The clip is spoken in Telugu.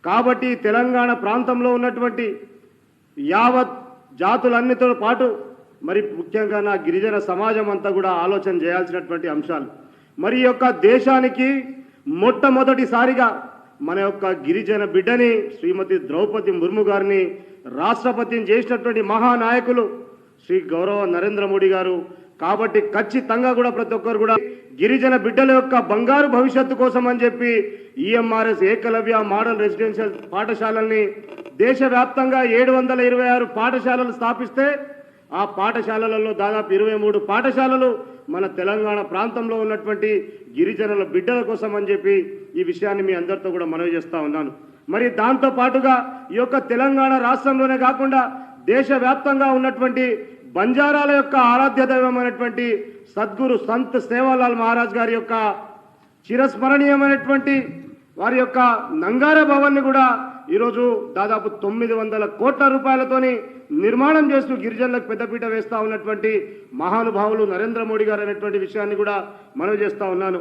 కాబట్టి తెలంగాణ ప్రాంతంలో ఉన్నటువంటి యావత్ జాతులన్నితో పాటు మరి ముఖ్యంగా నా గిరిజన సమాజం అంతా కూడా ఆలోచన చేయాల్సినటువంటి అంశాలు. మరి యొక్క దేశానికి మొట్టమొదటిసారిగా మన యొక్క గిరిజన బిడ్డని శ్రీమతి ద్రౌపది ముర్ము గారిని రాష్ట్రపతిని చేసినటువంటి మహానాయకులు శ్రీ గౌరవ నరేంద్ర మోడీ గారు. కాబట్టి ఖచ్చితంగా కూడా ప్రతి ఒక్కరు కూడా గిరిజన బిడ్డల యొక్క బంగారు భవిష్యత్తు కోసం అని చెప్పి ఈఎంఆర్ఎస్ ఏకలవ్య మోడల్ రెసిడెన్షియల్ పాఠశాలల్ని దేశవ్యాప్తంగా 726 పాఠశాలలు స్థాపిస్తే ఆ పాఠశాలలలో దాదాపు 23 పాఠశాలలు మన తెలంగాణ ప్రాంతంలో ఉన్నటువంటి గిరిజనుల బిడ్డల కోసం అని చెప్పి ఈ విషయాన్ని మీ అందరితో కూడా మనవి చేస్తూ ఉన్నాను. మరి దాంతో పాటుగా ఈ యొక్క తెలంగాణ రాష్ట్రంలోనే కాకుండా దేశవ్యాప్తంగా ఉన్నటువంటి బంజారాల యొక్క ఆరాధ్య దైవమైనటువంటి సద్గురు సంత్ సేవాలాల్ మహారాజ్ గారి యొక్క చిరస్మరణీయమైనటువంటి వారి యొక్క నంగార భవన్ని కూడా ఈరోజు దాదాపు 900 కోట్ల రూపాయలతోని నిర్మాణం చేస్తూ గిరిజనులకు పెద్దపీట వేస్తూ ఉన్నటువంటి మహానుభావులు నరేంద్ర మోడీ గారు అనేటువంటి విషయాన్ని కూడా మనవి చేస్తూ ఉన్నాను.